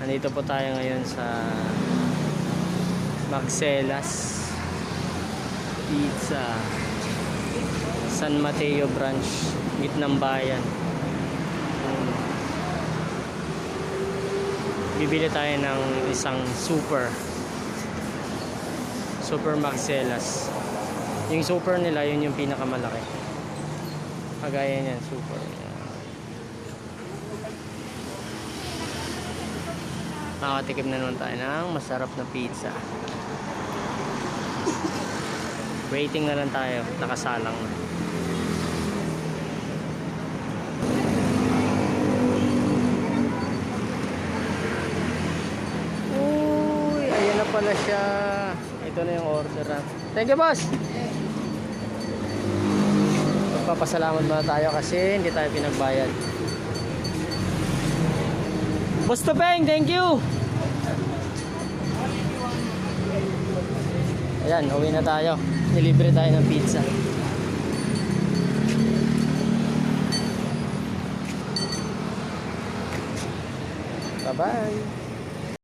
Nandito po tayo ngayon sa Magselas Pizza, San Mateo branch, Gitnang Bayan. Bibili tayo ng isang super Magselas. Yung super nila, yun yung pinakamalaki. Kagaya niyan, super. Nakatikim na naman tayo ng masarap na pizza. Waiting na lang tayo, nakasalang na. Uy, ayan na pala siya. Ito na yung order na. Thank you, boss! Magpapasalamat muna tayo kasi hindi tayo pinagbayad. Boss Topeng, thank you! Ayan, uwi na tayo. Nilibre tayo ng pizza. Bye-bye!